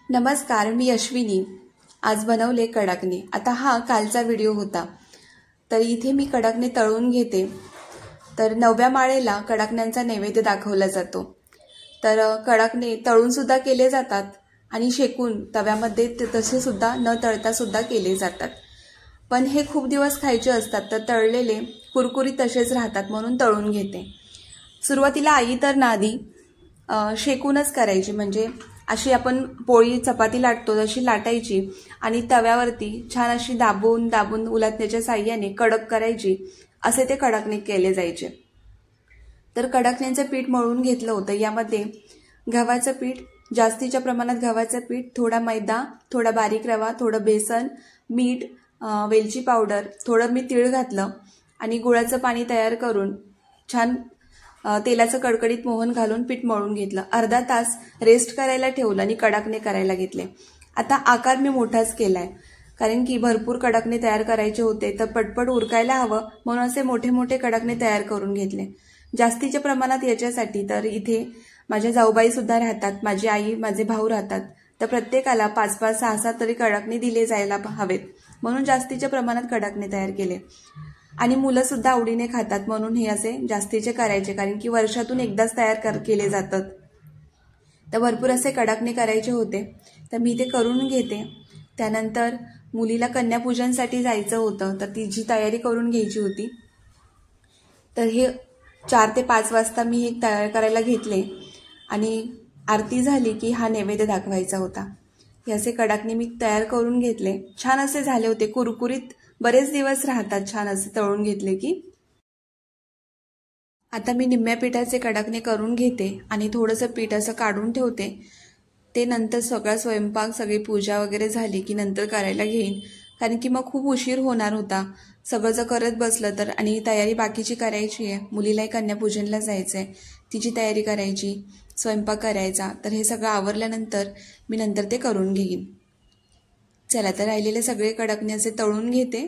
नमस्कार, मी अश्विनी। आज बनवले कडकणे। आता हा कालचा व्हिडिओ होता, तर इथे मी कडकणे तळून घेते। तर 9व्या माळेला कडकण्यांचा नैवेद्य दाखवला जातो। तर कडकणे तळून सुद्धा केले जातात आणि शेकून तव्यामध्ये तसे सुद्धा न तळता सुद्धा केले जातात। पण हे खूप दिवस खायचे असतात, तर तळलेले कुरकुरीत तसेच राहतात म्हणून तळून घेते। सुरुवातीला आई तर नादी शेकूनच करायची, म्हणजे अशी आपण पोळी चपाती लाटतो तशी लाटायची आणि तव्यावरती छान अशी दाबून दाबून उलटण्याच्या साहाय्याने कडक करायची। असे ते कडकणे केले जायचे। तर कडकण्यांचं पीठ मळून घेतलं होतं। यामध्ये गव्हाचं पीठ, जास्तीच्या प्रमाणात गव्हाचं पीठ, थोडा मैदा, थोडा बारीक रवा, थोडं बेसन, मीठ, वेलची पावडर, थोडं मी तीळ घातलं आणि गुळाचं पाणी तयार करून छान तेलाचं कडकडीत मोहन घालून पीठ मळून घेतलं। अर्धा तास रेस्ट करायला ठेवलं आणि कडकणे करायला घेतले। आता आकार मी मोठाच केलाय, कारण की भरपूर कडकणे तयार करायचे होते, तर पटपट उरकायला हवं म्हणून असे मोठे मोठे कडकणे तयार करून घेतले। जास्तीच्या प्रमाणात याच्यासाठी तर इथे माझ्या जाऊबाई सुद्धा राहतात, माझी आई, माझे भाऊ राहतात, तर प्रत्येकाला 5-5, 6-6 तरी कडकणे दिले जायला हवेत म्हणून जास्तीच्या प्रमाणात कडकणे तयार केले। आणि मुलं सुद्धा आवडीने खातात म्हणून हे असे जास्तीचे करायचे, कारण की वर्षातून एकदाच तयार केले जातात। तर भरपूर असे कडकणे करायचे होते, तर मी ते करून घेते। त्यानंतर मुलीला कन्यापूजनसाठी जायचं होतं, तर तिची तयारी करून घ्यायची होती। तर हे 4 ते 5 वाजता मी हे तयार करायला घेतले आणि आरती झाली की हा नैवेद्य दाखवायचा होता। हे असे कडकणे मी तयार करून घेतले। छान असे झाले होते, कुरकुरीत, बरेच दिवस राहतात छान असे तळून घेतले की। आता मी निम्म्या पिठाचे कडकणे करून घेते आणि थोडंसं पीठ असं काढून ठेवते। ते नंतर सगळा स्वयंपाक, सगळी पूजा वगैरे झाली की नंतर करायला घेईन, कारण की मग खूप उशीर होणार होता सगळं जर करत बसलं तर। आणि तयारी बाकीची करायची आहे, मुलीलाही कन्यापूजनला जायचं आहे, तिची तयारी करायची, स्वयंपाक करायचा, तर हे सगळं आवरल्यानंतर मी नंतर ते करून घेईन। चला, तर राहिलेले सगळे कडकणे असे तळून घेते।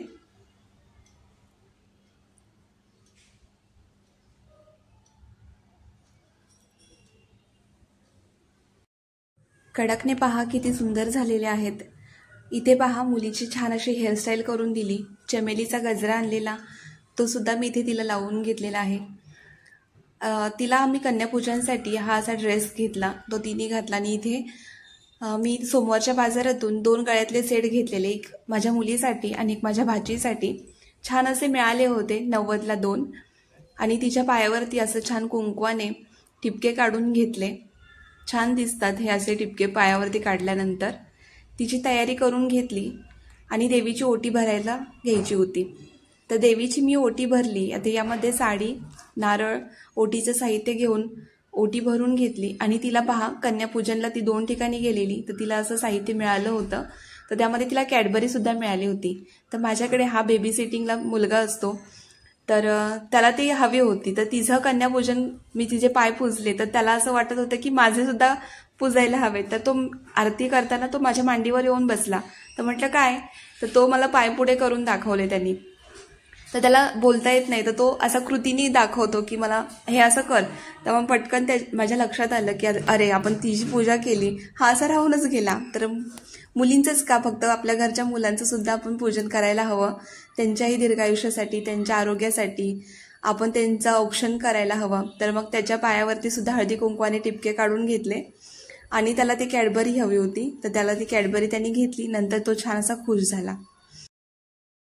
कडकणे पहा किती सुंदर झालेले आहेत। इथे पहा मुलीची छान अशी हेअरस्टाईल करून दिली। चमेलीचा गजरा आणलेला तो सुद्धा मी इथे तिला लावून घेतलेला आहे। तिला आम्ही कन्यापूजनसाठी हा असा ड्रेस घेतला, तो तिने घातला। आणि इथे मी सोमवारच्या बाजारातून 2 गळ्यातले सेट घेतलेले, एक माझ्या मुलीसाठी आणि एक माझ्या भाचीसाठी। छान असे मिळाले होते, 90ला 2। आणि तिच्या पायावरती असं छान कुंकवाने टिपके काढून घेतले। छान दिसतात हे असे टिपके पायावरती काढल्यानंतर। तिची तयारी करून घेतली आणि देवीची ओटी भरायला घ्यायची होती, तर देवीची मी ओटी भरली। आता यामध्ये साडी, नारळ, ओटीचं साहित्य घेऊन ओटी भरून घेतली। आणि तिला पहा, कन्यापूजनला ती 2 ठिकाणी गेलेली, तर तिला असं साहित्य मिळालं होतं, तर त्यामध्ये तिला कॅडबरी सुद्धा मिळाली होती। तर माझ्याकडे हा बेबी सिटिंगला मुलगा असतो, तर त्याला ती हवी होती, तर तिचं कन्यापूजन, मी तिचे पाय पुजले, तर त्याला असं वाटत होतं की माझे सुद्धा पुजायला हवे। तर तो आरती करताना तो माझ्या मांडीवर येऊन बसला, तर म्हटलं काय, तर तो मला पाय पुढे करून दाखवले त्यांनी। तर त्याला बोलता येत नाही, तर तो असा कृतीने दाखवतो की मला हे असं कर। तर मग पटकन माझ्या लक्षात आलं की अरे, आपण तिची पूजा केली, हा असा राहूनच गेला। तर मुलींचंच का, फक्त आपल्या घरच्या मुलांचं सुद्धा आपण पूजन करायला हवं, त्यांच्याही दीर्घायुष्यासाठी, त्यांच्या आरोग्यासाठी आपण त्यांचं औक्षण करायला हवं। तर मग त्याच्या पायावरती सुद्धा हळदी कुंकवाने टिपके काढून घेतले आणि त्याला ती कॅडबरी हवी होती, तर त्याला ती कॅडबरी त्यांनी घेतली। नंतर तो छान असा खुश झाला।